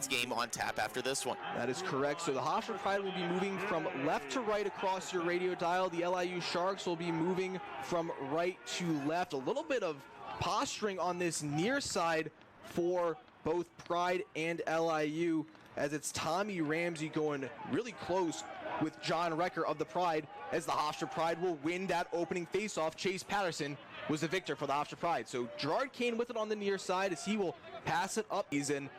Game on tap after this one. That is correct. So the Hofstra Pride will be moving from left to right across your radio dial. The LIU Sharks will be moving from right to left. A little bit of posturing on this near side for both Pride and LIU, as it's Tommy Ramsey going really close with John Recker of the Pride, as the Hofstra Pride will win that opening faceoff. Chase Patterson was the victor for the Hofstra Pride. So Gerard Kane with it on the near side as he will pass it up season,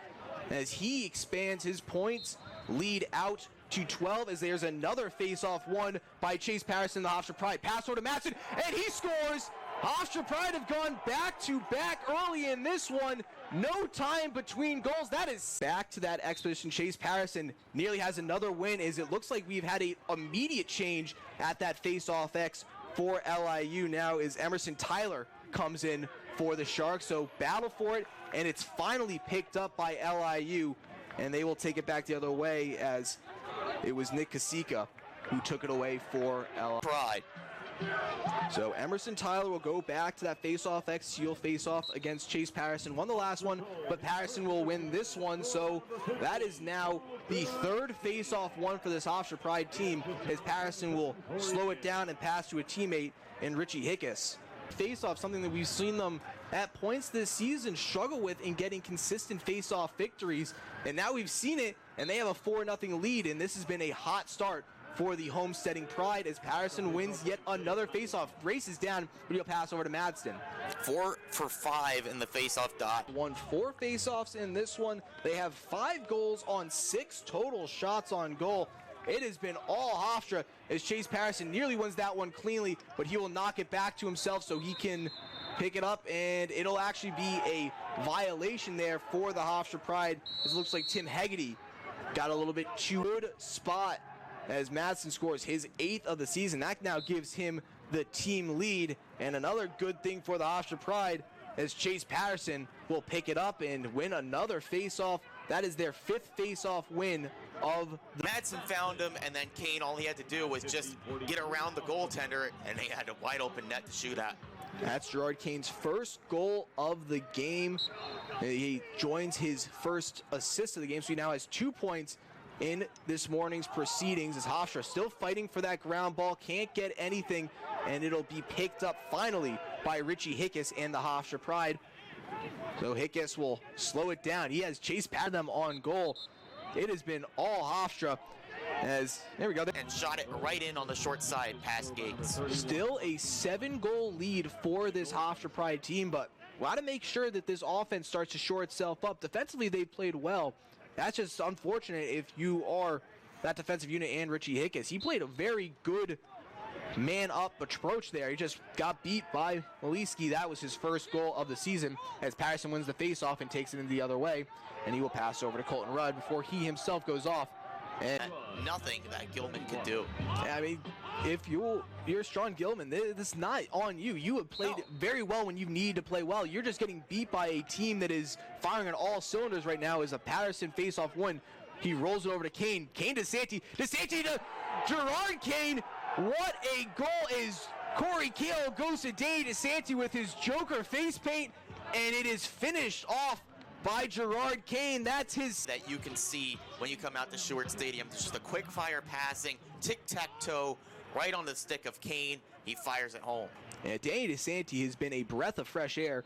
as he expands his points lead out to 12, as there's another face-off won by Chase Patterson, the Hofstra Pride. Pass over to Matson, and he scores! Hofstra Pride have gone back-to-back early in this one. No time between goals. That is back to that expedition. Chase Patterson nearly has another win, as it looks like we've had an immediate change at that face-off X for LIU now, as Emerson Tyler comes in for the Sharks. So battle for it, and it's finally picked up by LIU, and they will take it back the other way, as it was Nick Kasika who took it away for LIU Pride. So Emerson Tyler will go back to that face-off X seal face-off against Chase Patterson. Won the last one, but Patterson will win this one. So that is now the third face-off one for this Hofstra Pride team, as Patterson will slow it down and pass to a teammate in Richie Hickes. Face-off, something that we've seen them at points this season struggle with in getting consistent face-off victories, and now we've seen it, and they have a 4-0 lead, and this has been a hot start for the homesteading Pride, as Patterson wins yet another face-off. Races down, but he'll pass over to Madston. 4 for 5 in the face-off dot. Won 4 face-offs in this one. They have 5 goals on 6 total shots on goal. It has been all Hofstra, as Chase Patterson nearly wins that one cleanly, but he will knock it back to himself so he can pick it up, and it'll actually be a violation there for the Hofstra Pride, as it looks like Tim Hegarty got a little bit too good spot, as Madsen scores his 8th of the season. That now gives him the team lead, and another good thing for the Hofstra Pride, as Chase Patterson will pick it up and win another face-off. That is their 5th face-off win of the... Madsen found him, and then Kane, all he had to do was just get around the goaltender, and they had a wide open net to shoot at. That's Gerard Kane's first goal of the game. He joins his first assist of the game, so he now has 2 points in this morning's proceedings, as Hofstra still fighting for that ground ball, can't get anything, and it'll be picked up finally by Richie Hickes and the Hofstra Pride. So Hickes will slow it down. He has Chase Patterson on goal. It has been all Hofstra, as there we go, and shot it right in on the short side past Gates. Still a 7-goal lead for this Hofstra Pride team, but we got to make sure that this offense starts to shore itself up. Defensively, they played well. That's just unfortunate if you are that defensive unit and Richie Hickes. He played a very good man-up approach there. He just got beat by Maliski. That was his first goal of the season, as Patterson wins the face-off and takes it in the other way, and he will pass over to Colton Rudd before he himself goes off. And nothing that Gilman could do. I mean, if you're Sean Gilman, this is not on you. You have played very well when you need to play well. You're just getting beat by a team that is firing on all cylinders right now. As a Patterson face-off win, he rolls it over to Kane. Kane to DeSanti. DeSanti to Gerard Kane. What a goal! Is Corey Kale goes to Danny DeSanti with his Joker face paint, and it is finished off by Gerard Kane. That's his... That you can see when you come out to Stewart Stadium. It's just a quick fire passing, tic-tac-toe, right on the stick of Kane. He fires it home. And Danny DeSanti has been a breath of fresh air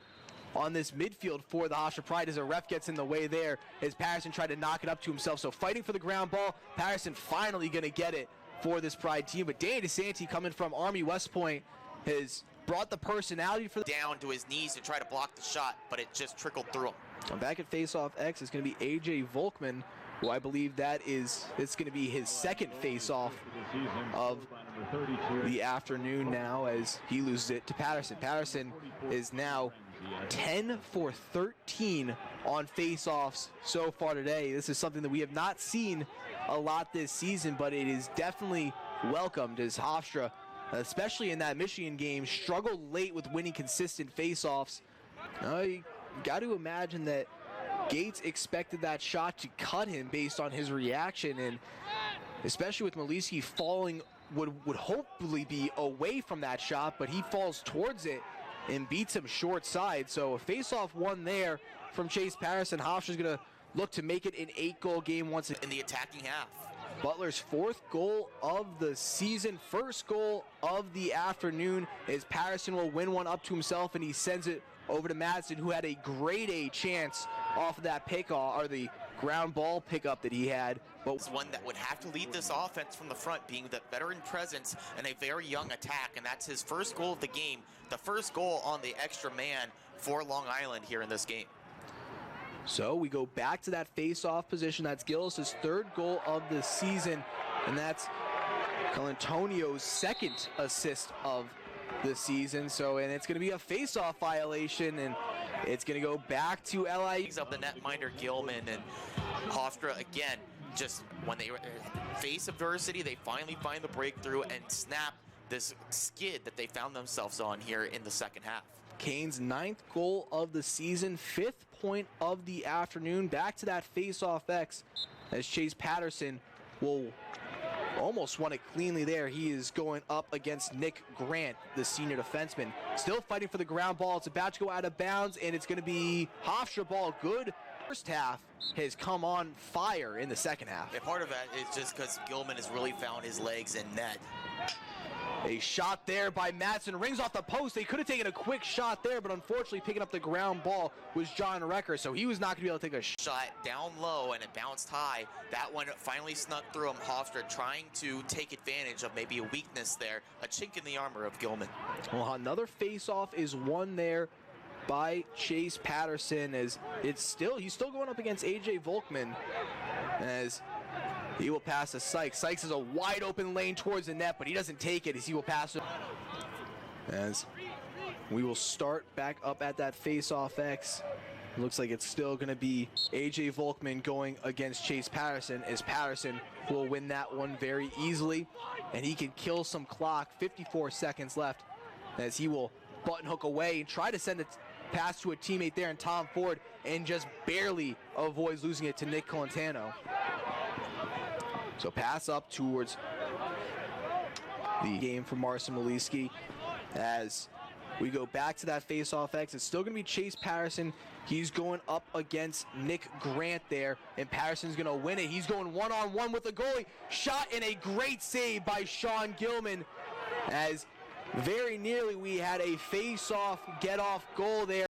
on this midfield for the Hofstra Pride, as a ref gets in the way there, as Patterson tried to knock it up to himself. So fighting for the ground ball, Patterson finally going to get it for this Pride team. But Danny DeSanti, coming from Army West Point, has brought the personality for the... Down to his knees to try to block the shot, but it just trickled through him. Back at face-off X is going to be A.J. Volkman, who I believe it's going to be his second face-off of the afternoon now, as he loses it to Patterson. Patterson is now 10 for 13 on face-offs so far today. This is something that we have not seen a lot this season, but it is definitely welcomed, as Hofstra, especially in that Michigan game, struggled late with winning consistent face-offs. You got to imagine that Gates expected that shot to cut him based on his reaction, and especially with Maliski falling, would hopefully be away from that shot, but he falls towards it and beats him short side. So a face-off one there from Chase Patterson. Hofstra's going to look to make it an 8-goal game once in the attacking half. Butler's 4th goal of the season, 1st goal of the afternoon, as Patterson will win one up to himself, and he sends it over to Madsen, who had a grade A chance off of that pickoff, or the ground ball pickup that he had. But it's one that would have to lead this offense from the front, being the veteran presence and a very young attack, and that's his 1st goal of the game, the 1st goal on the extra man for Long Island here in this game. So we go back to that face-off position. That's Gillis' 3rd goal of the season, and that's Colantonio's 2nd assist of the season. So, and it's going to be a face-off violation, and it's going to go back to LIU. Of the netminder Gilman and Hofstra again. Just when they face adversity, they finally find the breakthrough and snap this skid that they found themselves on here in the second half. Kane's 9th goal of the season, 5th point of the afternoon. Back to that face-off X as Chase Patterson will almost won it cleanly there. He is going up against Nick Grant, the senior defenseman. Still fighting for the ground ball. It's about to go out of bounds, and it's going to be Hofstra ball. Good first half has come on fire in the second half. Yeah, part of that is just because Gilman has really found his legs in net. A shot there by Madsen, rings off the post. They could have taken a quick shot there, but unfortunately picking up the ground ball was John Recker, so he was not going to be able to take a shot down low, and it bounced high. That one finally snuck through him. Hofstra trying to take advantage of maybe a weakness there, a chink in the armor of Gilman. Well, another face-off is won there by Chase Patterson, as he's still going up against AJ Volkman, as he will pass to Sykes. Sykes is a wide open lane towards the net, but he doesn't take it as he will pass it. As we will start back up at that face-off X. Looks like it's still going to be AJ Volkman going against Chase Patterson, as Patterson will win that one very easily, and he can kill some clock. 54 seconds left as he will button hook away and try to send a pass to a teammate there in Tom Ford, and just barely avoids losing it to Nick Colantano. So pass up towards the game for Marcin Maliski as we go back to that face-off X. It's still going to be Chase Patterson. He's going up against Nick Grant there, and Patterson's going to win it. He's going one-on-one with the goalie. Shot, and a great save by Sean Gilman, as very nearly we had a face-off get-off goal there.